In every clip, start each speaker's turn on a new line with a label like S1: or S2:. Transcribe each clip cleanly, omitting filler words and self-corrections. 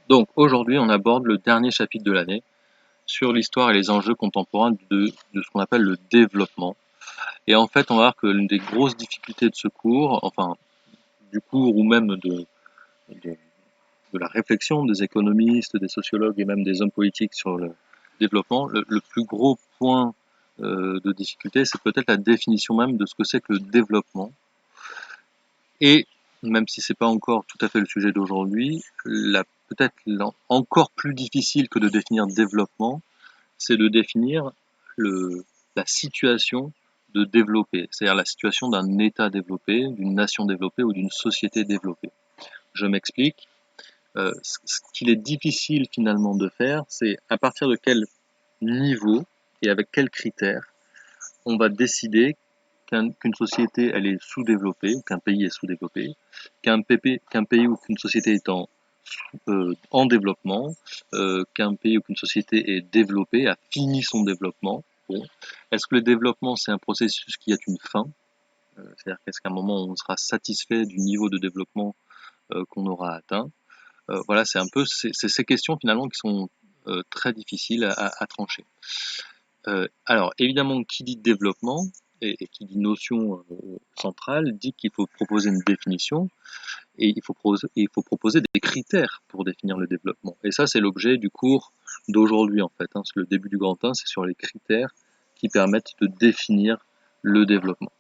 S1: Donc aujourd'hui, on aborde le dernier chapitre de l'année sur l'histoire et les enjeux contemporains de ce qu'on appelle le développement. Et en fait, on va voir que l'une des grosses difficultés de ce cours, enfin du cours ou même de, de la réflexion des économistes, des sociologues et même des hommes politiques sur le développement, le plus gros point de difficulté, c'est peut-être la définition même de ce que c'est que le développement. Et même si c'est pas encore tout à fait le sujet d'aujourd'hui, peut-être encore plus difficile que de définir développement, c'est de définir le, la situation de développé, c'est-à-dire la situation d'un État développé, d'une nation développée ou d'une société développée. Je m'explique. Ce qu'il est difficile finalement de faire, c'est à partir de quel niveau et avec quels critères on va décider qu'une société elle est sous-développée, ou qu'un pays est sous-développé, qu'un pays ou qu'une société est en développement, qu'un pays ou qu'une société est développée, a fini son développement. Bon. Est-ce que le développement, c'est un processus qui a une fin? C'est-à-dire qu'est-ce qu'à un moment on sera satisfait du niveau de développement qu'on aura atteint? Voilà, c'est un peu ces questions finalement qui sont très difficiles à trancher. Alors évidemment, qui dit développement et qui dit notion centrale dit qu'il faut proposer une définition et il faut proposer des critères pour définir le développement. Et ça, c'est l'objet du cours d'aujourd'hui en fait. Hein. Le début du grand 1, c'est sur les critères qui permettent de définir le développement.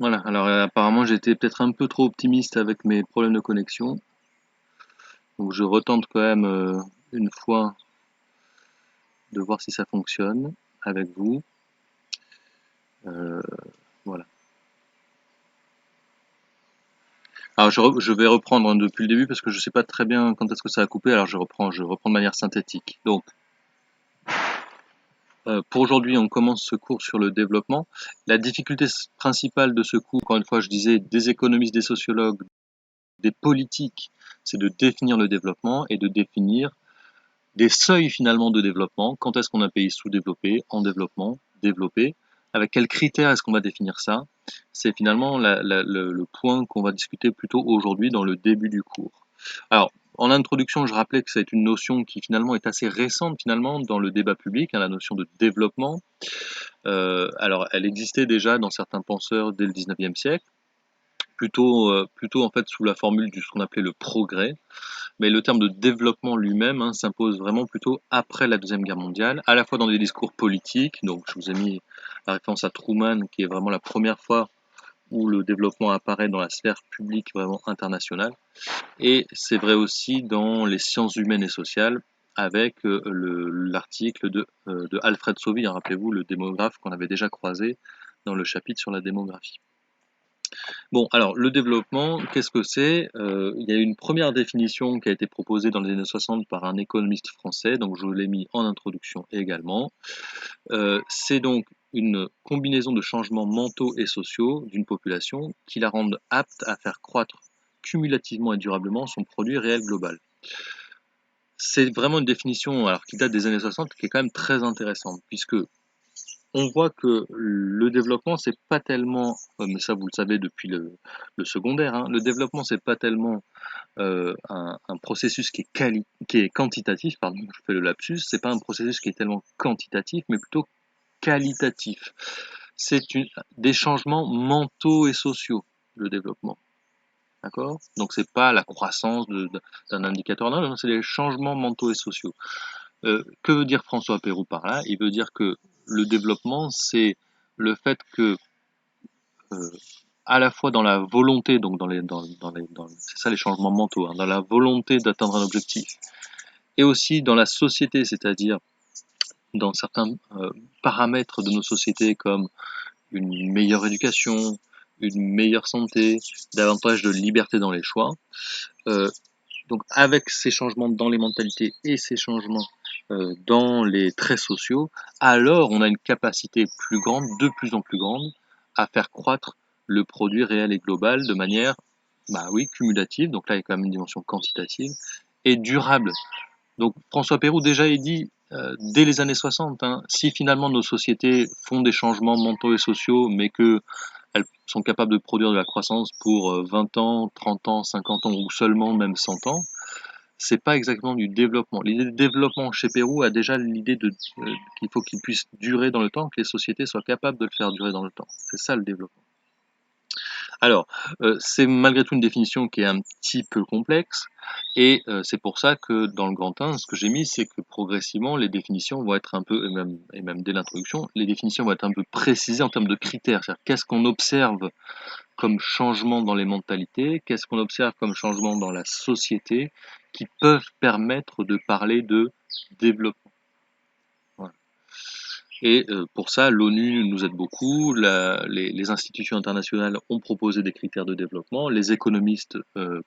S1: Voilà, alors apparemment j'étais peut-être un peu trop optimiste avec mes problèmes de connexion, donc je retente quand même une fois de voir si ça fonctionne avec vous. Euh, voilà. Alors je vais reprendre depuis le début parce que je ne sais pas très bien quand est-ce que ça a coupé, alors je reprends de manière synthétique. Donc, pour aujourd'hui, on commence ce cours sur le développement. La difficulté principale de ce cours, encore une fois, je disais, des économistes, des sociologues, des politiques, c'est de définir le développement et de définir des seuils finalement de développement. Quand est-ce qu'on a un pays sous-développé, en développement, développé? Avec quels critères est-ce qu'on va définir ça? C'est finalement le point qu'on va discuter plutôt aujourd'hui dans le début du cours. Alors, en introduction, je rappelais que c'est une notion qui finalement est assez récente finalement dans le débat public, hein, la notion de développement. Alors, elle existait déjà dans certains penseurs dès le 19e siècle, plutôt en fait sous la formule de ce qu'on appelait le progrès. Mais le terme de développement lui-même hein, s'impose vraiment plutôt après la Deuxième Guerre mondiale, à la fois dans des discours politiques, donc je vous ai mis la référence à Truman, qui est vraiment la première fois où le développement apparaît dans la sphère publique vraiment internationale, et c'est vrai aussi dans les sciences humaines et sociales, avec l'article de Alfred Sauvy, hein, rappelez-vous, le démographe qu'on avait déjà croisé dans le chapitre sur la démographie. Bon, alors le développement, qu'est-ce que c'est? Il y a une première définition qui a été proposée dans les années 60 par un économiste français, donc je l'ai mis en introduction également. C'est donc une combinaison de changements mentaux et sociaux d'une population qui la rendent apte à faire croître cumulativement et durablement son produit réel global. C'est vraiment une définition alors qui date des années 60 qui est quand même très intéressante puisque on voit que le développement c'est pas tellement, mais ça vous le savez depuis le secondaire, hein, le développement c'est pas tellement un processus qui est quantitatif, pardon, je fais le lapsus, c'est pas un processus qui est tellement quantitatif, mais plutôt qualitatif. C'est des changements mentaux et sociaux, le développement. D'accord? Donc c'est pas la croissance d'un indicateur, non, c'est les changements mentaux et sociaux. Que veut dire François Pérou par là? Il veut dire que le développement, c'est le fait que euh, à la fois dans la volonté, donc c'est ça les changements mentaux, hein, dans la volonté d'atteindre un objectif, et aussi dans la société, c'est-à-dire dans certains paramètres de nos sociétés comme une meilleure éducation, une meilleure santé, davantage de liberté dans les choix. Euh, donc avec ces changements dans les mentalités et ces changements dans les traits sociaux, alors on a une capacité plus grande, de plus en plus grande, à faire croître le produit réel et global de manière, bah oui, cumulative, donc là il y a quand même une dimension quantitative, et durable. Donc François Pérou déjà il dit dès les années 60, hein, si finalement nos sociétés font des changements mentaux et sociaux, mais que elles sont capables de produire de la croissance pour 20 ans, 30 ans, 50 ans ou seulement même 100 ans, c'est pas exactement du développement. L'idée de développement chez Pérou a déjà l'idée qu'il faut qu'il puisse durer dans le temps, que les sociétés soient capables de le faire durer dans le temps. C'est ça le développement. Alors, c'est malgré tout une définition qui est un petit peu complexe, et c'est pour ça que dans le grand 1, ce que j'ai mis, c'est que progressivement, les définitions vont être un peu, et même dès l'introduction, les définitions vont être un peu précisées en termes de critères. C'est-à-dire qu'est-ce qu'on observe comme changement dans les mentalités, qu'est-ce qu'on observe comme changement dans la société, qui peuvent permettre de parler de développement. Voilà. Et pour ça, l'ONU nous aide beaucoup, les institutions internationales ont proposé des critères de développement, les économistes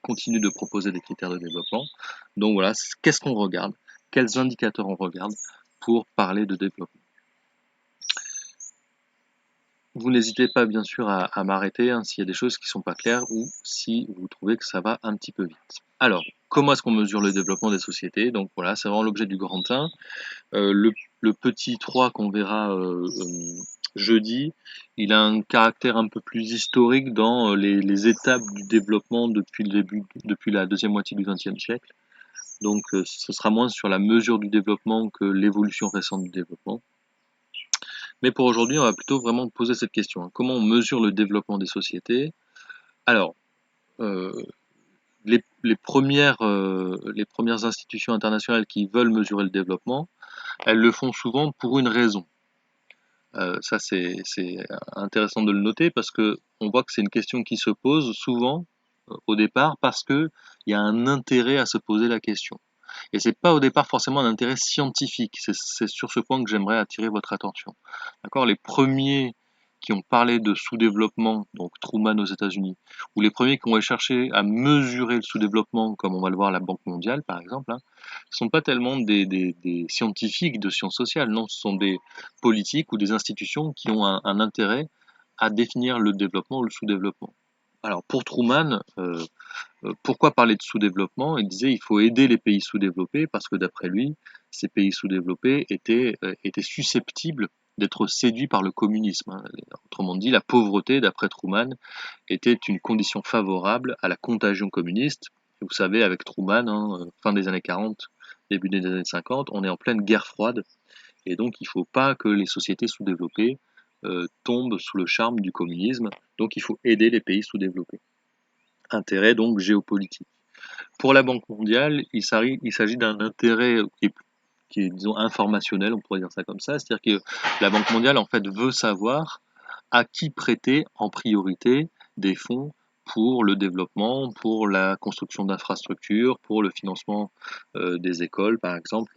S1: continuent de proposer des critères de développement. Donc voilà, qu'est-ce qu'on regarde? Quels indicateurs on regarde pour parler de développement? Vous n'hésitez pas bien sûr à m'arrêter hein, s'il y a des choses qui sont pas claires ou si vous trouvez que ça va un petit peu vite. Alors, comment est-ce qu'on mesure le développement des sociétés? Donc voilà, c'est vraiment l'objet du grand 1. Le petit 3 qu'on verra jeudi, il a un caractère un peu plus historique dans les étapes du développement depuis le début, depuis la deuxième moitié du XXe siècle. Donc ce sera moins sur la mesure du développement que l'évolution récente du développement. Mais pour aujourd'hui, on va plutôt vraiment poser cette question, hein. Comment on mesure le développement des sociétés? Alors, euh, les premières institutions internationales qui veulent mesurer le développement, elles le font souvent pour une raison. Ça, c'est intéressant de le noter parce que on voit que c'est une question qui se pose souvent au départ parce que il y a un intérêt à se poser la question. Et c'est pas au départ forcément un intérêt scientifique. C'est sur ce point que j'aimerais attirer votre attention. D'accord? Les premiers qui ont parlé de sous-développement, donc Truman aux États-Unis, ou les premiers qui ont cherché à mesurer le sous-développement, comme on va le voir à la Banque mondiale par exemple, hein, ne sont pas tellement des scientifiques de sciences sociales, non, ce sont des politiques ou des institutions qui ont un intérêt à définir le développement ou le sous-développement. Alors pour Truman, pourquoi parler de sous-développement? Il disait il faut aider les pays sous-développés parce que d'après lui, ces pays sous-développés étaient susceptibles d'être séduits par le communisme, hein. Autrement dit, la pauvreté, d'après Truman, était une condition favorable à la contagion communiste. Et vous savez, avec Truman, hein, fin des années 40, début des années 50, on est en pleine guerre froide, et donc il ne faut pas que les sociétés sous-développées tombent sous le charme du communisme, donc il faut aider les pays sous-développés. Intérêt donc géopolitique. Pour la Banque mondiale, il s'agit d'un intérêt qui est, disons, informationnel, on pourrait dire ça comme ça, c'est-à-dire que la Banque mondiale, en fait, veut savoir à qui prêter en priorité des fonds pour le développement, pour la construction d'infrastructures, pour le financement des écoles, par exemple.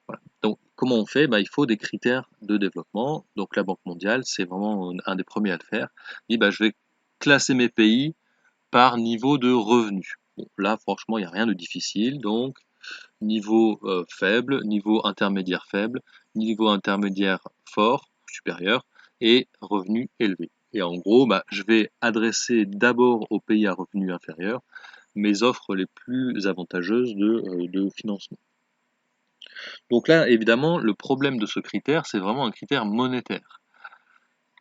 S1: Voilà. Donc, comment on fait? Il faut des critères de développement. Donc, la Banque mondiale, c'est vraiment un des premiers à le faire. Il dit, je vais classer mes pays par niveau de revenus. Bon, là, franchement, il n'y a rien de difficile. Donc, niveau faible, niveau intermédiaire faible, niveau intermédiaire fort, supérieur, et revenus élevés. Et en gros, je vais adresser d'abord aux pays à revenus inférieurs mes offres les plus avantageuses de financement. Donc là, évidemment, le problème de ce critère, c'est vraiment un critère monétaire.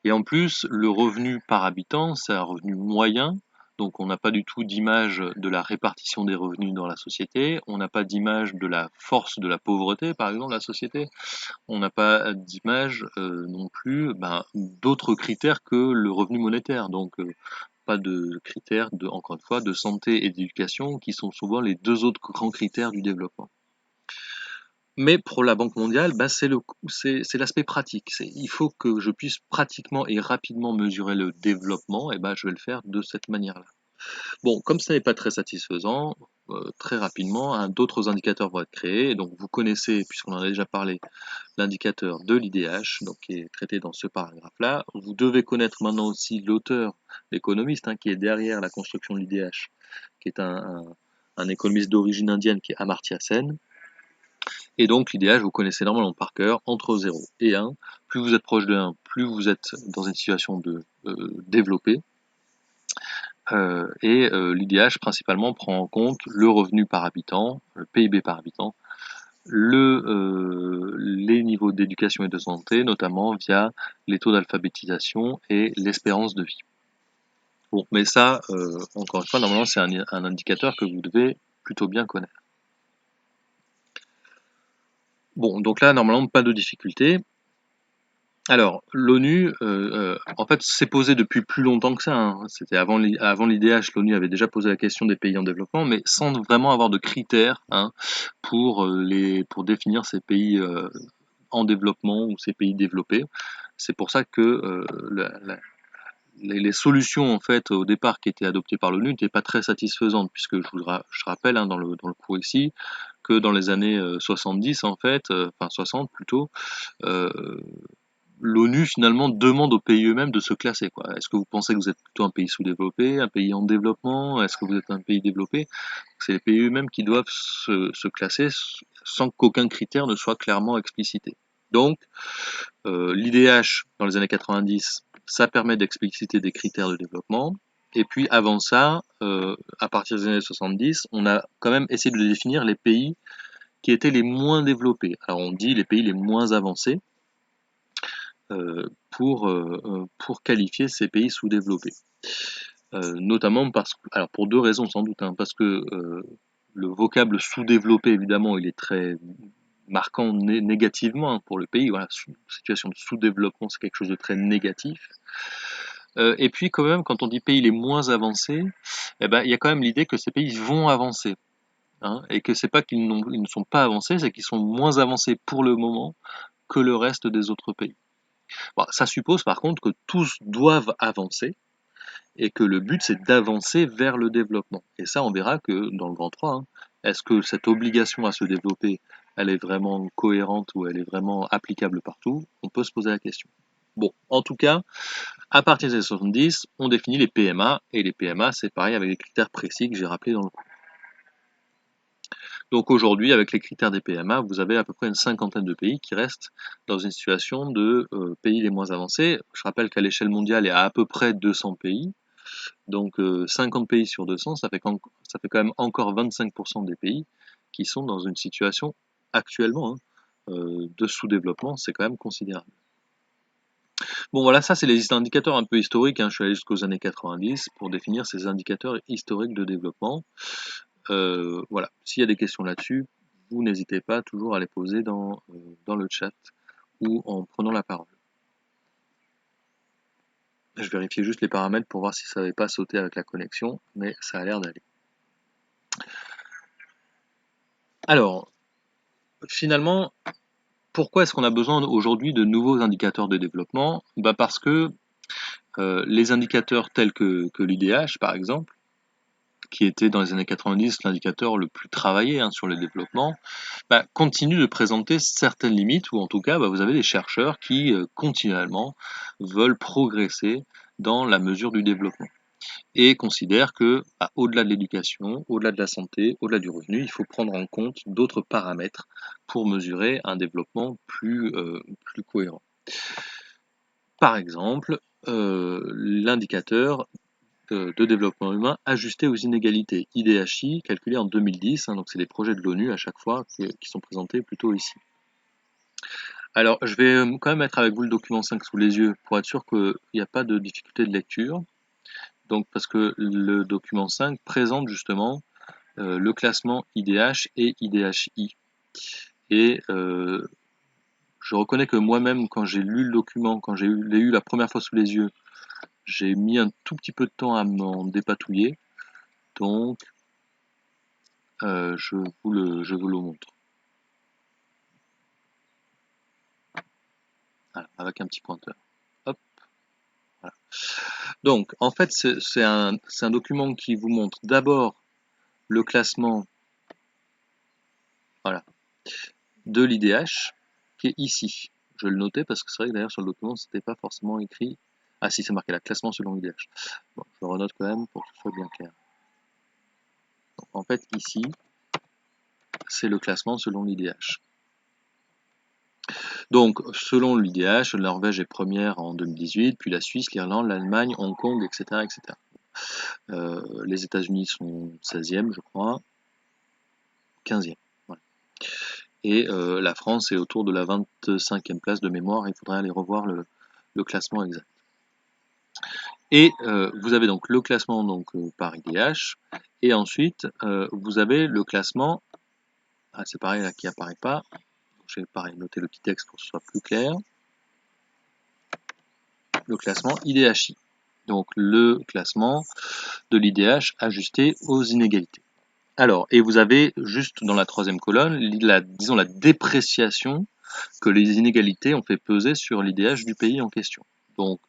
S1: Et en plus, le revenu par habitant, c'est un revenu moyen, donc on n'a pas du tout d'image de la répartition des revenus dans la société, on n'a pas d'image de la force de la pauvreté, par exemple, de la société, on n'a pas d'image non plus d'autres critères que le revenu monétaire, donc pas de critères, encore une fois, de santé et d'éducation, qui sont souvent les deux autres grands critères du développement. Mais pour la Banque mondiale, c'est l'aspect pratique. Il faut que je puisse pratiquement et rapidement mesurer le développement, et je vais le faire de cette manière-là. Bon, comme ça n'est pas très satisfaisant, très rapidement, d'autres indicateurs vont être créés. Donc vous connaissez, puisqu'on en a déjà parlé, l'indicateur de l'IDH, donc qui est traité dans ce paragraphe-là. Vous devez connaître maintenant aussi l'auteur, l'économiste, qui est derrière la construction de l'IDH, qui est un économiste d'origine indienne, qui est Amartya Sen. Et donc l'idéal, vous connaissez normalement par cœur, entre 0 et 1. Plus vous êtes proche de 1, plus vous êtes dans une situation de développé. L'IDH principalement prend en compte le revenu par habitant, le PIB par habitant, les niveaux d'éducation et de santé, notamment via les taux d'alphabétisation et l'espérance de vie. Bon, mais ça, encore une fois, normalement c'est un indicateur que vous devez plutôt bien connaître. Bon, donc là, normalement, pas de difficulté. Alors, l'ONU, en fait, s'est posé depuis plus longtemps que ça. C'était avant l'IDH, l'ONU avait déjà posé la question des pays en développement, mais sans vraiment avoir de critères pour définir ces pays en développement ou ces pays développés. C'est pour ça que les solutions en fait au départ qui étaient adoptées par l'ONU n'étaient pas très satisfaisantes, puisque je rappelle dans le cours ici que dans les années 70 en fait, enfin 60 plutôt, euh, l'ONU finalement demande aux pays eux-mêmes de se classer, quoi. Est-ce que vous pensez que vous êtes plutôt un pays sous-développé, un pays en développement? Est-ce que vous êtes un pays développé? C'est les pays eux-mêmes qui doivent se classer sans qu'aucun critère ne soit clairement explicité. Donc, l'IDH dans les années 90, ça permet d'expliciter des critères de développement. Et puis avant ça, à partir des années 70, on a quand même essayé de définir les pays qui étaient les moins développés. Alors on dit les pays les moins avancés, pour qualifier ces pays sous-développés. Notamment pour deux raisons sans doute, parce que le vocable sous-développé, évidemment, il est très marquant négativement pour le pays. Voilà, situation de sous-développement, c'est quelque chose de très négatif. Et puis quand même, quand on dit pays les moins avancés, il y a quand même l'idée que ces pays vont avancer. Et que c'est pas qu'ils ne sont pas avancés, c'est qu'ils sont moins avancés pour le moment que le reste des autres pays. Bon, ça suppose par contre que tous doivent avancer et que le but c'est d'avancer vers le développement. Et ça, on verra que dans le grand 3, est-ce que cette obligation à se développer, elle est vraiment cohérente ou elle est vraiment applicable partout? On peut se poser la question. Bon, en tout cas, à partir des années 70, on définit les PMA, et les PMA, c'est pareil avec les critères précis que j'ai rappelés dans le cours. Donc aujourd'hui, avec les critères des PMA, vous avez à peu près une cinquantaine de pays qui restent dans une situation de pays les moins avancés. Je rappelle qu'à l'échelle mondiale, il y a à peu près 200 pays. Donc 50 pays sur 200, ça fait quand même encore 25% des pays qui sont dans une situation actuellement de sous-développement. C'est quand même considérable. Bon voilà, ça c'est les indicateurs un peu historiques. Je suis allé jusqu'aux années 90 pour définir ces indicateurs historiques de développement. Voilà, s'il y a des questions là-dessus, vous n'hésitez pas toujours à les poser dans le chat ou en prenant la parole. Je vérifiais juste les paramètres pour voir si ça n'avait pas sauté avec la connexion, mais ça a l'air d'aller. Alors, finalement, pourquoi est-ce qu'on a besoin aujourd'hui de nouveaux indicateurs de développement? Parce que les indicateurs tels que l'IDH, par exemple, qui était dans les années 90 l'indicateur le plus travaillé sur le développement, continue de présenter certaines limites, ou en tout cas, vous avez des chercheurs qui continuellement veulent progresser dans la mesure du développement et considèrent que, au-delà de l'éducation, au-delà de la santé, au-delà du revenu, il faut prendre en compte d'autres paramètres pour mesurer un développement plus cohérent. par exemple, l'indicateur de développement humain ajusté aux inégalités, IDHI, calculé en 2010, hein, donc c'est des projets de l'ONU à chaque fois qui sont présentés plutôt ici. Alors, je vais quand même mettre avec vous le document 5 sous les yeux pour être sûr qu'il n'y a pas de difficulté de lecture. Donc, parce que le document 5 présente justement le classement IDH et IDHI. Et je reconnais que moi-même, quand j'ai lu le document, quand l'ai eu la première fois sous les yeux, j'ai mis un tout petit peu de temps à m'en dépatouiller. Donc, je vous le montre. Voilà, avec un petit pointeur. Hop, voilà. Donc, en fait, c'est un document qui vous montre d'abord le classement, voilà, de l'IDH, qui est ici. Je vais le noter parce que c'est vrai que d'ailleurs sur le document, c'était pas forcément écrit. Ah si, c'est marqué là, classement selon l'IDH. Bon, je le renote quand même pour que ce soit bien clair. Donc, en fait, ici, c'est le classement selon l'IDH. Donc, selon l'IDH, la Norvège est première en 2018, puis la Suisse, l'Irlande, l'Allemagne, Hong Kong, etc. etc. Les États-Unis sont 16e, je crois, 15e. Voilà. Et la France est autour de la 25e place de mémoire. Il faudrait aller revoir le classement exact. Et vous avez donc le classement donc, par IDH. Et ensuite, vous avez le classement. Ah, c'est pareil là qui apparaît pas. Je vais pareil noter le petit texte pour que ce soit plus clair. Le classement IDHI. Donc le classement de l'IDH ajusté aux inégalités. Alors, et vous avez juste dans la troisième colonne, disons la dépréciation que les inégalités ont fait peser sur l'IDH du pays en question. Donc,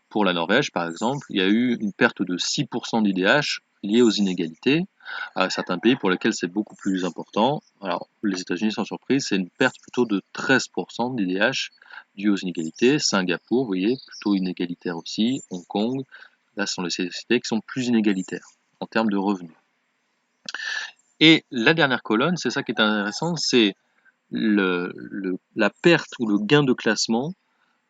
S1: pour la Norvège, par exemple, il y a eu une perte de 6% d'IDH liée aux inégalités. À certains pays pour lesquels c'est beaucoup plus important. Alors, les États-Unis, sans surprise, c'est une perte plutôt de 13% d'IDH due aux inégalités. Singapour, vous voyez, plutôt inégalitaire aussi. Hong Kong, là, ce sont les sociétés qui sont plus inégalitaires en termes de revenus. Et la dernière colonne, c'est ça qui est intéressant, c'est la perte ou le gain de classement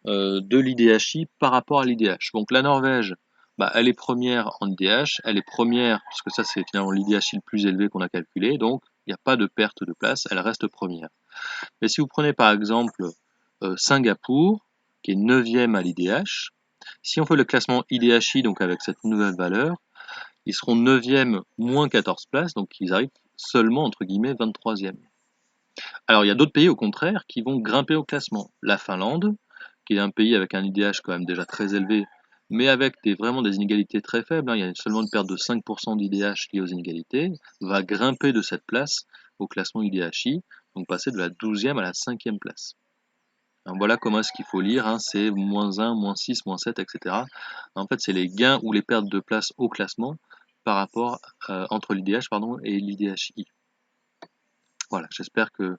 S1: de l'IDHI par rapport à l'IDH. Donc la Norvège, bah, elle est première en IDH, elle est première, puisque ça c'est finalement l'IDHI le plus élevé qu'on a calculé, donc il n'y a pas de perte de place, elle reste première. Mais si vous prenez par exemple Singapour, qui est 9e à l'IDH, si on fait le classement IDHI, donc avec cette nouvelle valeur, ils seront 9e moins 14 places, donc ils arrivent seulement entre guillemets 23e. Alors il y a d'autres pays au contraire qui vont grimper au classement. La Finlande, qui est un pays avec un IDH quand même déjà très élevé, mais avec vraiment des inégalités très faibles, hein, il y a seulement une perte de 5% d'IDH liée aux inégalités, va grimper de cette place au classement IDHI, donc passer de la 12e à la 5e place. Alors voilà comment est-ce qu'il faut lire, hein, c'est moins 1, moins 6, moins 7, etc. En fait, c'est les gains ou les pertes de place au classement par rapport entre l'IDH et l'IDHI. Voilà, j'espère que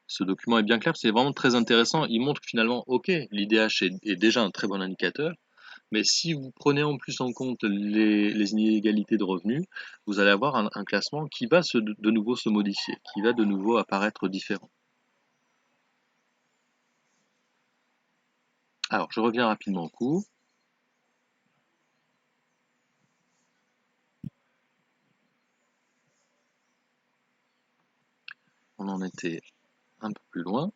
S1: ce document est bien clair, c'est vraiment très intéressant. Il montre que finalement, ok, l'IDH est déjà un très bon indicateur, mais si vous prenez en plus en compte les inégalités de revenus, vous allez avoir un classement qui va de nouveau se modifier, qui va de nouveau apparaître différent. Alors, je reviens rapidement au cours. On en était un peu plus loin.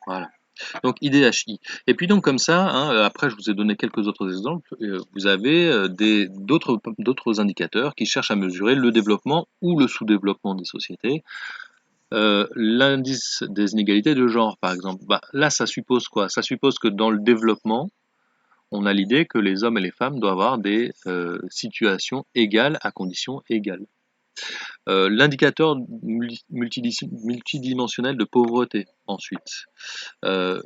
S1: Voilà. Donc IDHI. Et puis donc comme ça, hein, après je vous ai donné quelques autres exemples, vous avez d'autres indicateurs qui cherchent à mesurer le développement ou le sous-développement des sociétés. L'indice des inégalités de genre, par exemple, bah, là ça suppose quoi? Ça suppose que dans le développement, on a l'idée que les hommes et les femmes doivent avoir des situations égales à conditions égales. L'indicateur multidimensionnel de pauvreté, ensuite. Euh,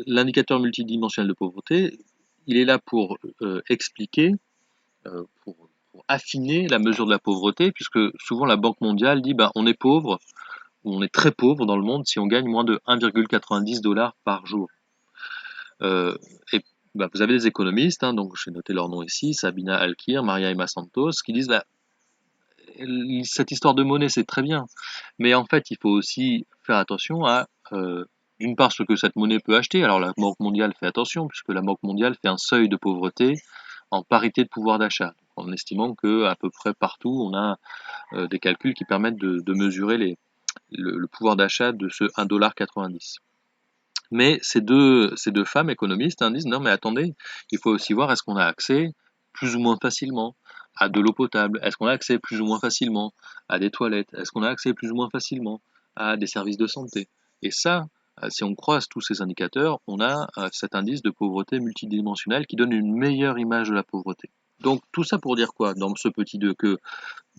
S1: L'indicateur multidimensionnel de pauvreté, il est là pour expliquer, pour affiner la mesure de la pauvreté, puisque souvent la Banque mondiale dit on est pauvre, ou on est très pauvre dans le monde si on gagne moins de 1,90 $ par jour. Et vous avez des économistes, hein, donc j'ai noté leur nom ici, Sabina Alkir, Maria Emma Santos, qui disent cette histoire de monnaie c'est très bien, mais en fait il faut aussi faire attention à d'une part ce que cette monnaie peut acheter. Alors la Banque mondiale fait attention, puisque la Banque mondiale fait un seuil de pauvreté en parité de pouvoir d'achat, en estimant que à peu près partout on a des calculs qui permettent de mesurer le pouvoir d'achat de ce 1,90 $. Mais ces deux femmes économistes disent non mais attendez, il faut aussi voir est-ce qu'on a accès plus ou moins facilement à de l'eau potable, est-ce qu'on a accès plus ou moins facilement à des toilettes, est-ce qu'on a accès plus ou moins facilement à des services de santé. Et ça, si on croise tous ces indicateurs, on a cet indice de pauvreté multidimensionnelle qui donne une meilleure image de la pauvreté. Donc tout ça pour dire quoi dans ce petit 2 que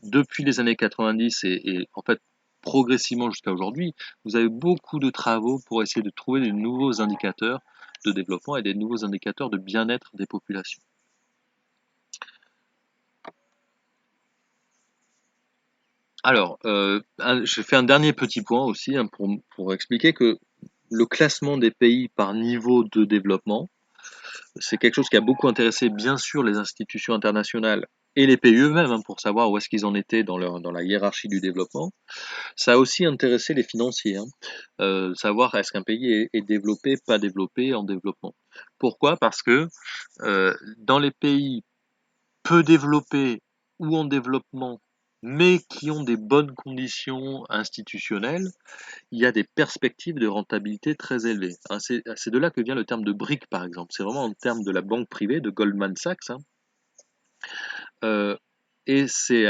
S1: depuis les années 90 et en fait progressivement jusqu'à aujourd'hui, vous avez beaucoup de travaux pour essayer de trouver de nouveaux indicateurs de développement et des nouveaux indicateurs de bien-être des populations. Alors, je fais un dernier petit point aussi pour expliquer que le classement des pays par niveau de développement, c'est quelque chose qui a beaucoup intéressé bien sûr les institutions internationales et les pays eux-mêmes pour savoir où est-ce qu'ils en étaient dans la hiérarchie du développement. Ça a aussi intéressé les financiers, savoir est-ce qu'un pays est développé, pas développé, en développement. Pourquoi? Parce que dans les pays peu développés ou en développement, mais qui ont des bonnes conditions institutionnelles, il y a des perspectives de rentabilité très élevées. C'est de là que vient le terme de BRIC, par exemple. C'est vraiment un terme de la banque privée, de Goldman Sachs. Euh, et c'est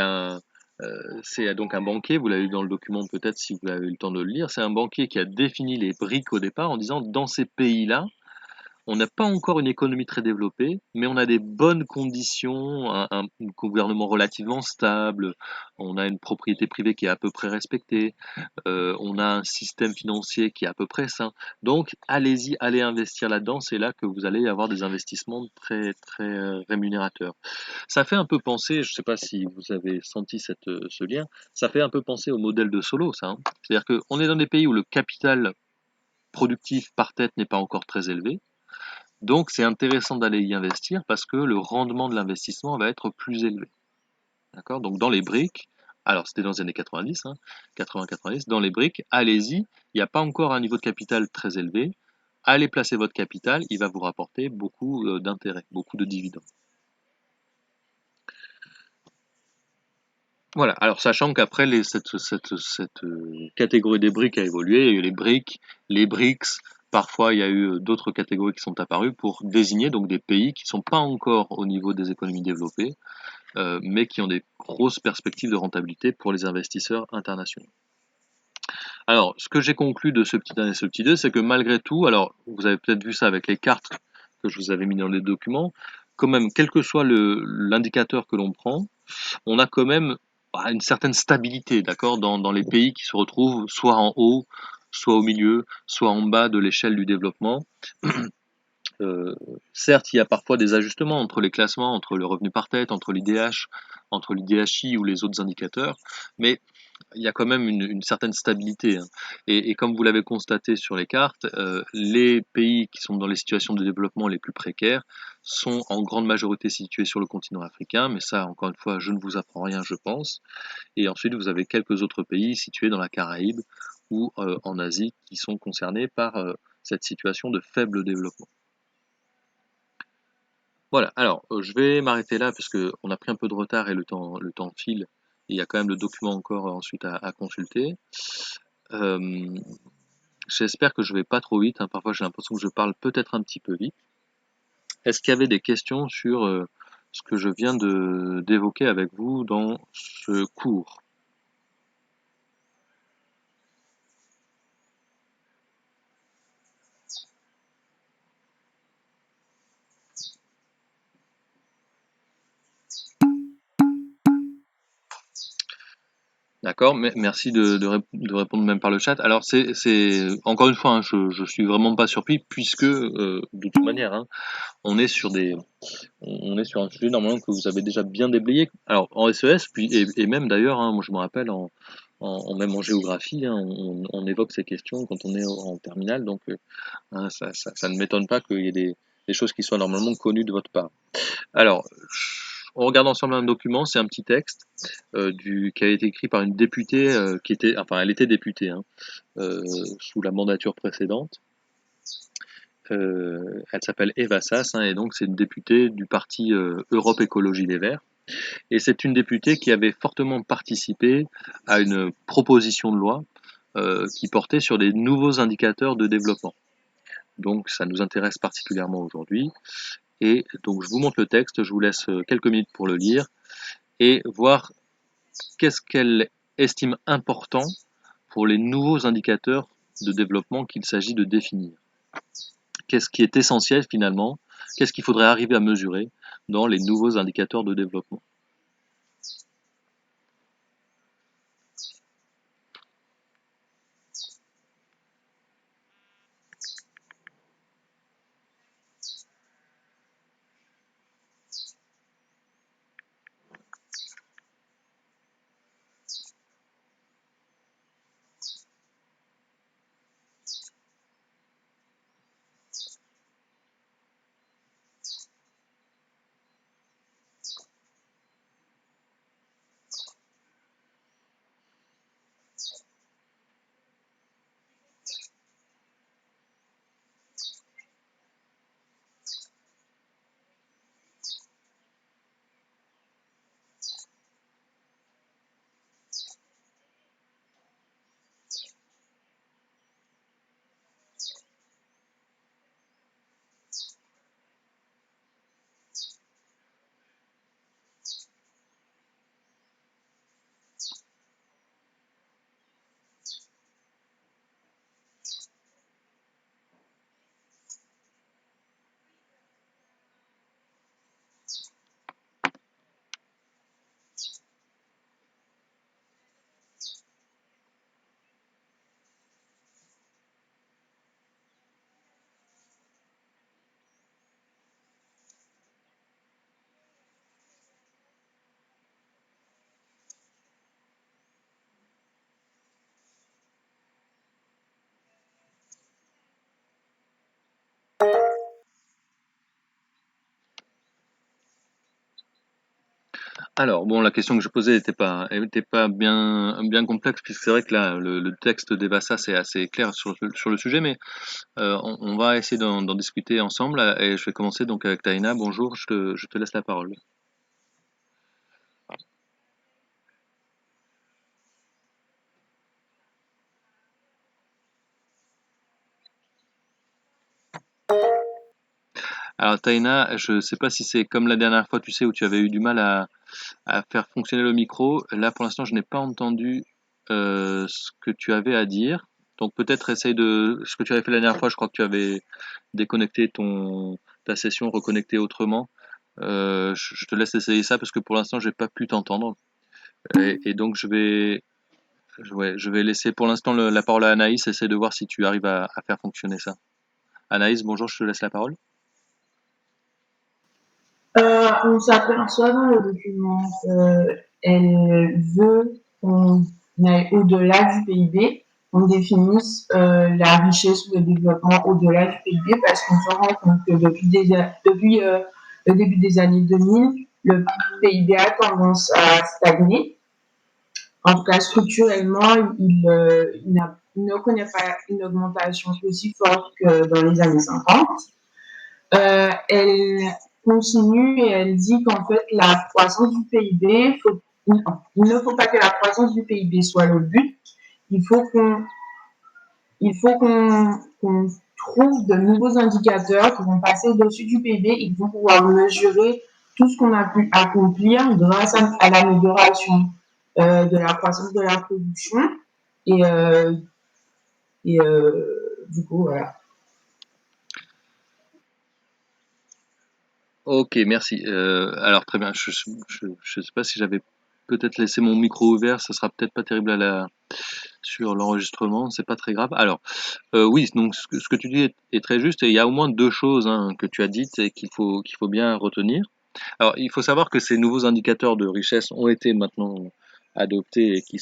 S1: donc un banquier, vous l'avez vu dans le document peut-être si vous avez eu le temps de le lire, c'est un banquier qui a défini les briques au départ en disant dans ces pays-là, on n'a pas encore une économie très développée, mais on a des bonnes conditions, un gouvernement relativement stable, on a une propriété privée qui est à peu près respectée, on a un système financier qui est à peu près sain. Donc allez-y, allez investir là-dedans, c'est là que vous allez avoir des investissements très très rémunérateurs. Ça fait un peu penser, je ne sais pas si vous avez senti ce lien, ça fait un peu penser au modèle de Solo, ça. C'est-à-dire qu'on est dans des pays où le capital productif par tête n'est pas encore très élevé. Donc c'est intéressant d'aller y investir parce que le rendement de l'investissement va être plus élevé. D'accord? Donc dans les briques, alors c'était dans les années 90, 80-90, dans les briques, allez-y, il n'y a pas encore un niveau de capital très élevé. Allez placer votre capital, il va vous rapporter beaucoup d'intérêts, beaucoup de dividendes. Voilà, alors sachant qu'après cette catégorie des briques a évolué, il y a eu les briques, les BRICS, parfois il y a eu d'autres catégories qui sont apparues pour désigner donc des pays qui ne sont pas encore au niveau des économies développées, mais qui ont des grosses perspectives de rentabilité pour les investisseurs internationaux. Alors, ce que j'ai conclu de ce petit 1 et ce petit 2, c'est que malgré tout, alors vous avez peut-être vu ça avec les cartes que je vous avais mis dans les documents, quand même, quel que soit l'indicateur que l'on prend, on a quand même une certaine stabilité, d'accord, dans les pays qui se retrouvent soit en haut, soit au milieu, soit en bas de l'échelle du développement. Certes, il y a parfois des ajustements entre les classements, entre le revenu par tête, entre l'IDH, entre l'IDHI ou les autres indicateurs, mais il y a quand même une certaine stabilité. Et comme vous l'avez constaté sur les cartes, les pays qui sont dans les situations de développement les plus précaires sont en grande majorité situés sur le continent africain, mais ça, encore une fois, je ne vous apprends rien, je pense. Et ensuite, vous avez quelques autres pays situés dans la Caraïbe ou en Asie qui sont concernés par cette situation de faible développement. Voilà, alors je vais m'arrêter là parce qu'on a pris un peu de retard et le temps file. Il y a quand même le document encore ensuite à consulter. Euh, J'espère que je vais pas trop vite, parfois j'ai l'impression que je parle peut-être un petit peu vite. Est-ce qu'il y avait des questions sur ce que je viens d'évoquer avec vous dans ce cours? D'accord, merci de répondre même par le chat. Alors encore une fois, je suis vraiment pas surpris puisque de toute manière, on est sur on est sur un sujet normalement que vous avez déjà bien déblayé. Alors en SES, puis et même d'ailleurs, moi je me rappelle même en géographie, on évoque ces questions quand on est en terminale, donc ça ne m'étonne pas qu'il y ait des choses qui soient normalement connues de votre part. Alors, On regarde ensemble un document, c'est un petit texte qui a été écrit par une députée elle était députée sous la mandature précédente. Elle s'appelle Eva Sass et donc c'est une députée du parti Europe Écologie Les Verts. Et c'est une députée qui avait fortement participé à une proposition de loi qui portait sur des nouveaux indicateurs de développement. Donc ça nous intéresse particulièrement aujourd'hui. Et donc je vous montre le texte, je vous laisse quelques minutes pour le lire et voir qu'est-ce qu'elle estime important pour les nouveaux indicateurs de développement qu'il s'agit de définir. Qu'est-ce qui est essentiel finalement? Qu'est-ce qu'il faudrait arriver à mesurer dans les nouveaux indicateurs de développement? Alors, bon, la question que je posais était pas bien complexe, puisque c'est vrai que là, le texte d'Eva Sass est assez clair sur le sujet, mais on va essayer d'en discuter ensemble, et je vais commencer donc avec Taïna. Bonjour, je te laisse la parole. Alors Taïna, je sais pas si c'est comme la dernière fois, tu sais, où tu avais eu du mal à faire fonctionner le micro. Là, pour l'instant, je n'ai pas entendu ce que tu avais à dire. Donc peut-être essaye de ce que tu avais fait la dernière fois. Je crois que tu avais déconnecté ta session, reconnecté autrement. Je te laisse essayer ça parce que pour l'instant, j'ai pas pu t'entendre. Et donc ouais, je vais laisser pour l'instant la parole à Anaïs. Essaye de voir si tu arrives à faire fonctionner ça. Anaïs, bonjour, je te laisse la parole.
S2: On s'aperçoit dans le document qu'elle veut qu'on aille au-delà du PIB, on définisse la richesse ou le développement au-delà du PIB parce qu'on se rend compte que depuis le début des années 2000, le PIB a tendance à stagner. En tout cas, structurellement, il ne connaît pas une augmentation aussi forte que dans les années 50. Elle continue et elle dit qu'en fait, la croissance du PIB, il ne faut pas que la croissance du PIB soit le but. Il faut qu'on, qu'on trouve de nouveaux indicateurs qui vont passer au-dessus du PIB et qui vont pouvoir mesurer tout ce qu'on a pu accomplir grâce à l'amélioration de la croissance de la production. Et, euh, du coup, voilà.
S1: Ok, merci. Alors très bien. Je sais pas si j'avais peut-être laissé mon micro ouvert. Ça sera peut-être pas terrible sur l'enregistrement. C'est pas très grave. Alors oui, donc ce que tu dis est très juste. Et il y a au moins deux choses que tu as dites et qu'il faut bien retenir. Alors il faut savoir que ces nouveaux indicateurs de richesse ont été maintenant adoptés et ils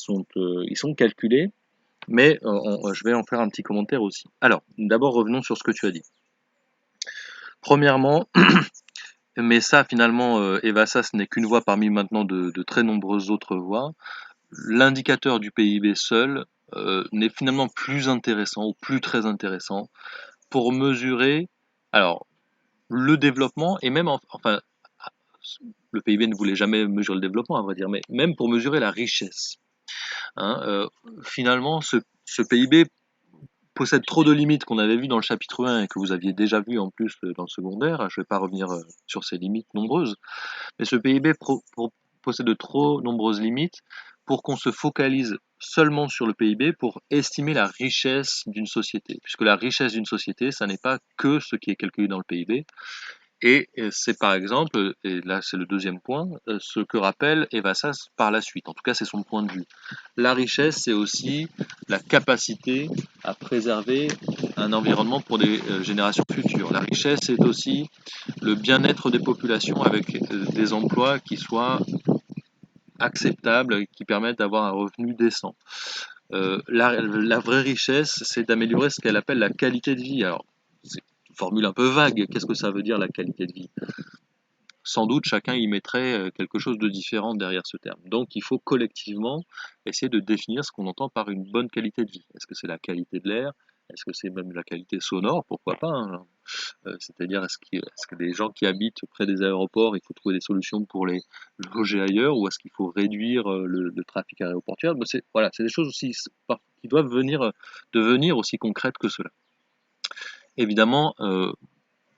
S1: sont calculés. Mais je vais en faire un petit commentaire aussi. Alors d'abord revenons sur ce que tu as dit. Premièrement, Mais ça, finalement, Eva, ça, ce n'est qu'une voie parmi maintenant de très nombreuses autres voies. L'indicateur du PIB seul n'est finalement plus intéressant ou plus très intéressant pour mesurer alors le développement et même enfin le PIB ne voulait jamais mesurer le développement à vrai dire, mais même pour mesurer la richesse. Hein, finalement, ce PIB possède trop de limites qu'on avait vues dans le chapitre 1 et que vous aviez déjà vu en plus dans le secondaire. Je ne vais pas revenir sur ces limites nombreuses, mais ce PIB possède de trop nombreuses limites pour qu'on se focalise seulement sur le PIB pour estimer la richesse d'une société. Puisque la richesse d'une société, ça n'est pas que ce qui est calculé dans le PIB. Et c'est par exemple, et là c'est le deuxième point, ce que rappelle Eva Sass par la suite. En tout cas, c'est son point de vue. La richesse, c'est aussi la capacité à préserver un environnement pour des générations futures. La richesse, c'est aussi le bien-être des populations avec des emplois qui soient acceptables, qui permettent d'avoir un revenu décent. La vraie richesse, c'est d'améliorer ce qu'elle appelle la qualité de vie. Alors, c'est une formule un peu vague. Qu'est-ce que ça veut dire la qualité de vie? Sans doute chacun y mettrait quelque chose de différent derrière ce terme. Donc il faut collectivement essayer de définir ce qu'on entend par une bonne qualité de vie. Est-ce que c'est la qualité de l'air? Est-ce que c'est même la qualité sonore? Pourquoi pas, hein. C'est-à-dire, est-ce que des gens qui habitent près des aéroports, il faut trouver des solutions pour les loger ailleurs, ou est-ce qu'il faut réduire le trafic aéroportuaire? Voilà, c'est des choses aussi qui doivent devenir aussi concrètes que cela. Évidemment,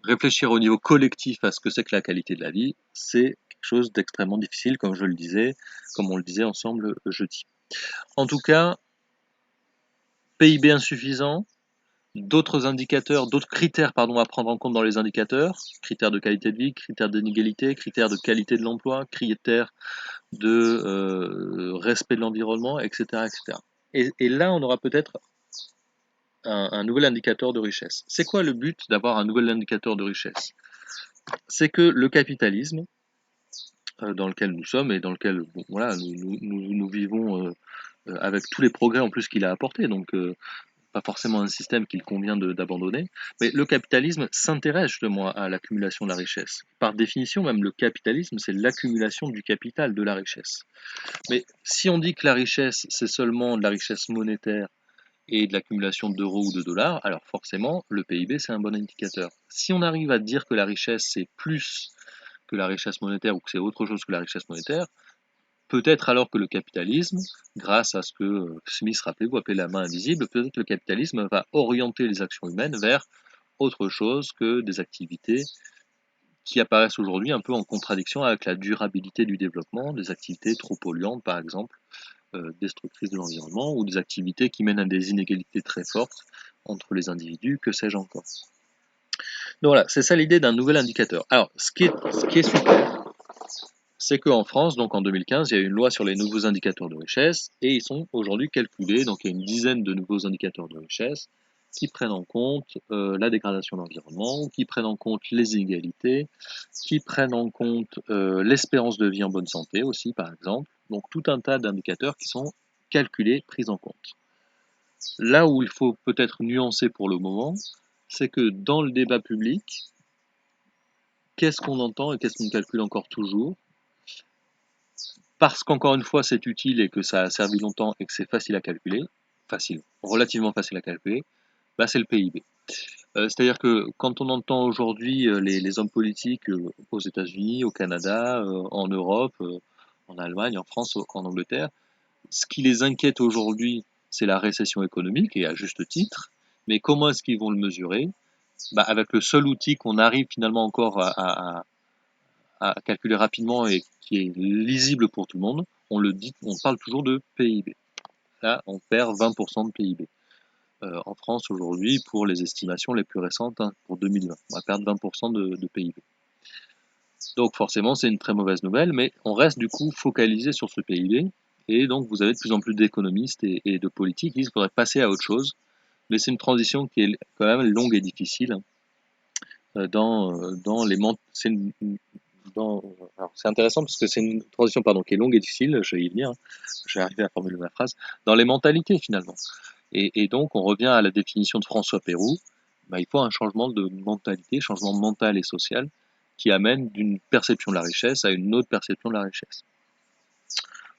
S1: réfléchir au niveau collectif à ce que c'est que la qualité de la vie, c'est quelque chose d'extrêmement difficile, comme on le disait ensemble jeudi. En tout cas, PIB insuffisant, d'autres indicateurs, d'autres critères pardon, à prendre en compte dans les indicateurs, critères de qualité de vie, critères d'inégalité, critères de qualité de l'emploi, critères de respect de l'environnement, etc. etc. Et là, on aura peut-être un nouvel indicateur de richesse. C'est quoi le but d'avoir un nouvel indicateur de richesse? C'est que le capitalisme, dans lequel nous sommes et dans lequel bon, voilà, nous vivons avec tous les progrès en plus qu'il a apporté, donc pas forcément un système qu'il convient d'abandonner, mais le capitalisme s'intéresse justement à l'accumulation de la richesse. Par définition, même le capitalisme, c'est l'accumulation du capital, de la richesse. Mais si on dit que la richesse, c'est seulement de la richesse monétaire et de l'accumulation d'euros ou de dollars, alors forcément, le PIB, c'est un bon indicateur. Si on arrive à dire que la richesse, c'est plus que la richesse monétaire ou que c'est autre chose que la richesse monétaire, peut-être alors que le capitalisme, grâce à ce que Smith, rappelez-vous, appelait la main invisible, peut-être que le capitalisme va orienter les actions humaines vers autre chose que des activités qui apparaissent aujourd'hui un peu en contradiction avec la durabilité du développement, des activités trop polluantes par exemple, destructrices de l'environnement, ou des activités qui mènent à des inégalités très fortes entre les individus, que sais-je encore. Donc voilà, c'est ça l'idée d'un nouvel indicateur. Alors, ce qui est super, c'est qu'en France, donc en 2015, il y a eu une loi sur les nouveaux indicateurs de richesse, et ils sont aujourd'hui calculés, donc il y a une dizaine de nouveaux indicateurs de richesse qui prennent en compte la dégradation de l'environnement, qui prennent en compte les inégalités, qui prennent en compte l'espérance de vie en bonne santé aussi, par exemple. Donc tout un tas d'indicateurs qui sont calculés, pris en compte. Là où il faut peut-être nuancer pour le moment, c'est que dans le débat public, qu'est-ce qu'on entend et qu'est-ce qu'on calcule encore toujours? Parce qu'encore une fois, c'est utile et que ça a servi longtemps et que c'est facile à calculer, relativement facile à calculer, bah c'est le PIB. C'est-à-dire que quand on entend aujourd'hui les hommes politiques aux États-Unis, au Canada, en Europe, en Allemagne, en France, en Angleterre, ce qui les inquiète aujourd'hui, c'est la récession économique, et à juste titre. Mais comment est-ce qu'ils vont le mesurer? Bah, avec le seul outil qu'on arrive finalement encore à calculer rapidement et qui est lisible pour tout le monde, on parle toujours de PIB. Là, on perd 20% de PIB. En France aujourd'hui, pour les estimations les plus récentes, hein, pour 2020, on va perdre 20% de PIB. Donc forcément, c'est une très mauvaise nouvelle, mais on reste du coup focalisé sur ce PIB, et donc vous avez de plus en plus d'économistes et de politiques qui disent qu'il faudrait passer à autre chose, mais c'est une transition qui est quand même longue et difficile, hein, dans les c'est intéressant parce que c'est une transition pardon, qui est longue et difficile, je vais y venir, hein, je vais arriver à formuler ma phrase, dans les mentalités finalement. Et donc on revient à la définition de François Pérou, bah, il faut un changement de mentalité, changement mental et social, qui amène d'une perception de la richesse à une autre perception de la richesse.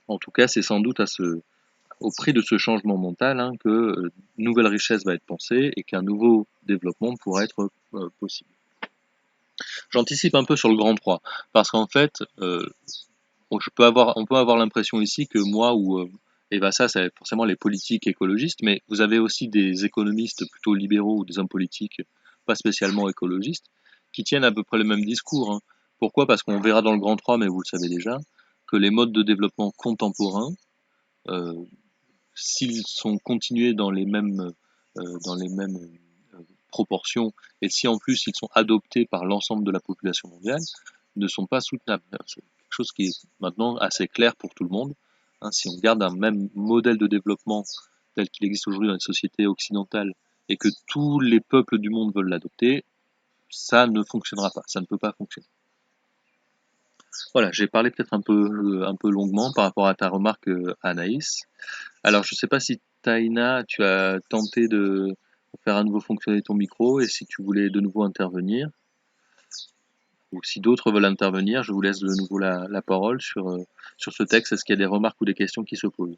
S1: En tout cas, c'est sans doute au prix de ce changement mental que une nouvelle richesse va être pensée et qu'un nouveau développement pourra être possible. J'anticipe un peu sur le grand 3, parce qu'en fait, on peut avoir l'impression ici que moi et ben ça c'est forcément les politiques écologistes, mais vous avez aussi des économistes plutôt libéraux ou des hommes politiques pas spécialement écologistes qui tiennent à peu près le même discours. Pourquoi? Parce qu'on verra dans le grand 3, mais vous le savez déjà, que les modes de développement contemporains, euh, s'ils sont continués dans les mêmes proportions, et si en plus ils sont adoptés par l'ensemble de la population mondiale, ne sont pas soutenables. C'est quelque chose qui est maintenant assez clair pour tout le monde. Si on garde un même modèle de développement tel qu'il existe aujourd'hui dans les sociétés occidentales et que tous les peuples du monde veulent l'adopter, ça ne fonctionnera pas, ça ne peut pas fonctionner. Voilà, j'ai parlé peut-être un peu longuement par rapport à ta remarque, Anaïs. Alors, je ne sais pas si Taïna, tu as tenté de faire à nouveau fonctionner ton micro et si tu voulais de nouveau intervenir, ou si d'autres veulent intervenir, je vous laisse de nouveau la parole sur ce texte. Est-ce qu'il y a des remarques ou des questions qui se posent?